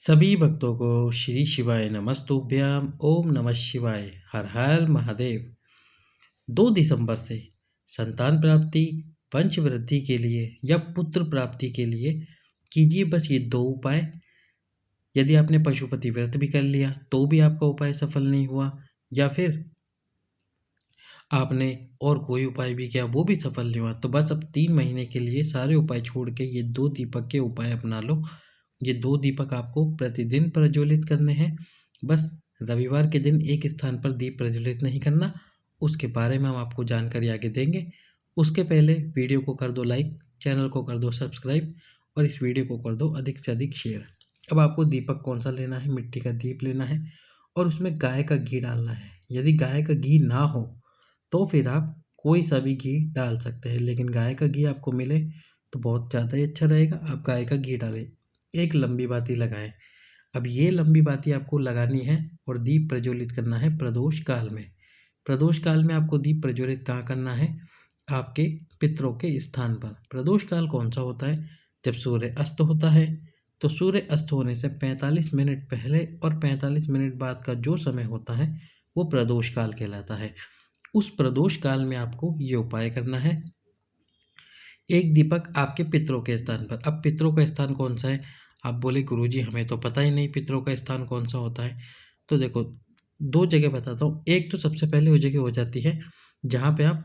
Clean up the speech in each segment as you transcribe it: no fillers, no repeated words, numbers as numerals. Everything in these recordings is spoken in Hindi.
सभी भक्तों को श्री शिवाय नमस्तुभ्यम ओम नमः शिवाय हर हर महादेव। 2 दिसंबर से संतान प्राप्ति, वंश वृद्धि के लिए या पुत्र प्राप्ति के लिए कीजिए बस ये 2 उपाय। यदि आपने पशुपति व्रत भी कर लिया तो भी आपका उपाय सफल नहीं हुआ, या फिर आपने और कोई उपाय भी किया वो भी सफल नहीं हुआ, तो बस अब 3 महीने के लिए सारे उपाय छोड़ के ये 2 दीपक के उपाय अपना लो। ये 2 दीपक आपको प्रतिदिन प्रज्वलित करने हैं। बस रविवार के दिन एक स्थान पर दीप प्रज्वलित नहीं करना, उसके बारे में हम आपको जानकारी आगे देंगे। उसके पहले वीडियो को कर दो लाइक, चैनल को कर दो सब्सक्राइब और इस वीडियो को कर दो अधिक से अधिक शेयर। अब आपको दीपक कौन सा लेना है, मिट्टी का दीप लेना है और उसमें गाय का घी डालना है। यदि गाय का घी ना हो तो फिर आप कोई सा भी घी डाल सकते हैं, लेकिन गाय का घी आपको मिले तो बहुत ज़्यादा ही अच्छा रहेगा। आप गाय का घी डालें, एक लंबी बाती लगाएं। अब ये लंबी बाती आपको लगानी है और दीप प्रज्वलित करना है प्रदोष काल में। प्रदोष काल में आपको दीप प्रज्वलित कहाँ करना है? आपके पितरों के स्थान पर। प्रदोष काल कौन सा होता है? जब सूर्य अस्त होता है। तो सूर्य अस्त होने से 45 मिनट पहले और 45 मिनट बाद का जो समय होता है वो प्रदोष काल कहलाता है। उस प्रदोष काल में आपको ये उपाय करना है। एक दीपक आपके पितरों के स्थान पर। अब पितरों का स्थान कौन सा है? आप बोले गुरुजी हमें तो पता ही नहीं पितरों का स्थान कौन सा होता है। तो देखो, 2 जगह बताता हूँ। एक तो सबसे पहले वो जगह हो जाती है जहाँ पे आप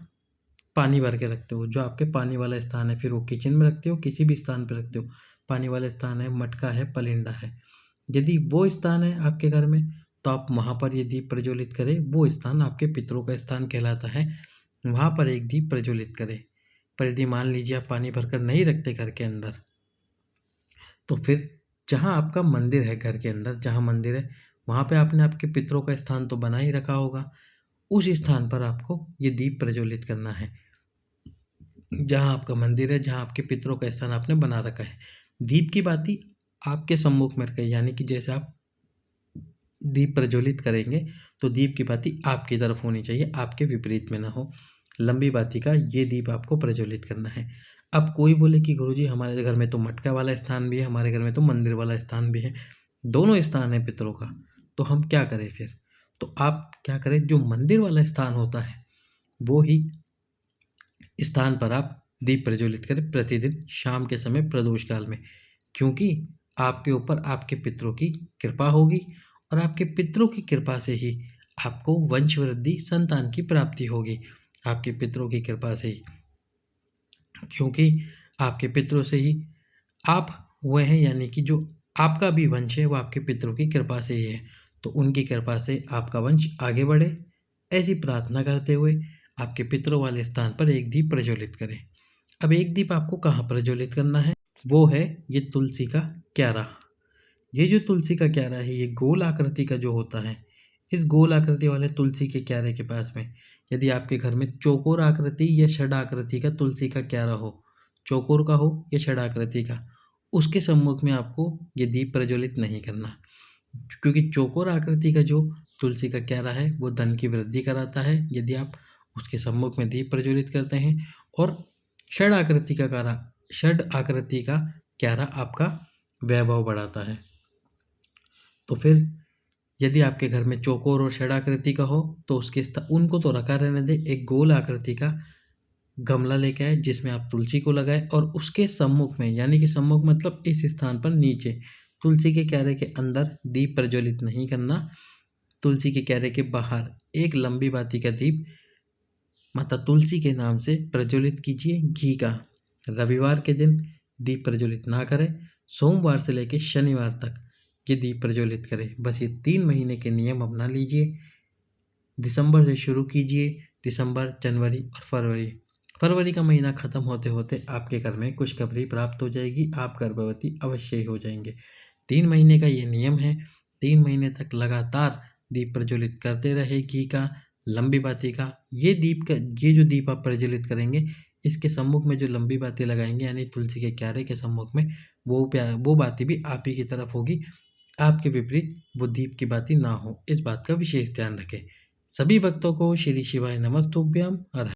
पानी भर के रखते हो, जो आपके पानी वाला स्थान है। फिर वो किचन में रखते हो, किसी भी स्थान पर रखते हो। पानी वाला स्थान है, मटका है, पलिंडा है। यदि वो स्थान है आपके घर में तो आप वहाँ पर ये दीप प्रज्वलित करें। वो स्थान आपके पितरों का स्थान कहलाता है, वहाँ पर एक दीप प्रज्वलित करें। पर यदि मान लीजिए आप पानी भरकर नहीं रखते घर के अंदर, तो फिर जहाँ आपका मंदिर है, घर के अंदर जहाँ मंदिर है वहाँ पे आपने आपके पितरों का स्थान तो बना ही रखा होगा। उस स्थान पर आपको ये दीप प्रज्वलित करना है जहाँ आपका मंदिर है, जहाँ आपके पितरों का स्थान आपने बना रखा है। दीप की बाती आपके सम्मुख में रखें, यानी कि जैसे आप दीप प्रज्वलित करेंगे तो दीप की बाती आपकी तरफ होनी चाहिए, आपके विपरीत में ना हो। लंबी बाती का ये दीप आपको प्रज्वलित करना है। अब कोई बोले कि गुरुजी हमारे घर में तो मटका वाला स्थान भी है, हमारे घर में तो मंदिर वाला स्थान भी है, दोनों स्थान है पितरों का, तो हम क्या करें फिर? तो आप क्या करें, जो मंदिर वाला स्थान होता है वो ही स्थान पर आप दीप प्रज्वलित करें प्रतिदिन शाम के समय प्रदोष काल में। क्योंकि आपके ऊपर आपके पितरों की कृपा होगी और आपके पितरों की कृपा से ही आपको वंश वृद्धि, संतान की प्राप्ति होगी। आपके पितरों की कृपा से ही, क्योंकि आपके पितरों से ही आप हुए हैं, यानी कि जो आपका भी वंश है वो आपके पितरों की कृपा से ही है। तो उनकी कृपा से आपका वंश आगे बढ़े, ऐसी प्रार्थना करते हुए आपके पितरों वाले स्थान पर एक दीप प्रज्वलित करें। अब एक दीप आपको कहाँ प्रज्वलित करना है? वो है ये तुलसी का क्यारा। ये जो तुलसी का क्यारा है ये गोल आकृति का जो होता है, इस गोल आकृति वाले तुलसी के क्यारे के पास में यदि आपके घर में चौकोर आकृति या षड आकृति का तुलसी का क्यारा हो, चौकोर का हो या षड आकृति का, उसके सम्मुख में आपको ये दीप प्रज्वलित नहीं करना। क्योंकि चौकोर आकृति का जो तुलसी का क्यारा है वो धन की वृद्धि कराता है यदि आप उसके सम्मुख में दीप प्रज्वलित करते हैं। और षड आकृति का क्यारा आपका वैभव बढ़ाता है। तो फिर यदि आपके घर में चौकोर और षड आकृति का हो तो उसके उनको तो रखा रहने दें, एक गोल आकृति का गमला लेके आए जिसमें आप तुलसी को लगाए और उसके सम्मुख में, यानी कि सम्मुख मतलब इस स्थान पर नीचे, तुलसी के क्यारे के अंदर दीप प्रज्वलित नहीं करना। तुलसी के क्यारे के बाहर एक लंबी बाती का दीप माता तुलसी के नाम से प्रज्वलित कीजिए घी का। रविवार के दिन दीप प्रज्वलित ना करें, सोमवार से लेकर शनिवार तक ये दीप प्रज्वलित करें। बस ये 3 महीने के नियम अपना लीजिए। दिसंबर से शुरू कीजिए, दिसंबर, जनवरी और फरवरी। फरवरी का महीना ख़त्म होते होते आपके घर में खुशखबरी प्राप्त हो जाएगी, आप गर्भवती अवश्य ही हो जाएंगे। 3 महीने का ये नियम है। 3 महीने तक लगातार दीप प्रज्वलित करते रहे घी का, लंबी बाती का। ये जो दीप आप प्रज्वलित करेंगे इसके सम्मुख में जो लंबी बाती लगाएंगे, यानी तुलसी के क्यारे के सम्मुख में, वो बाती भी आप ही की तरफ होगी। आपके विपरीत वो दीप की बाती ना हो, इस बात का विशेष ध्यान रखें। सभी भक्तों को श्री शिवाय नमस्तुभ्यम। हर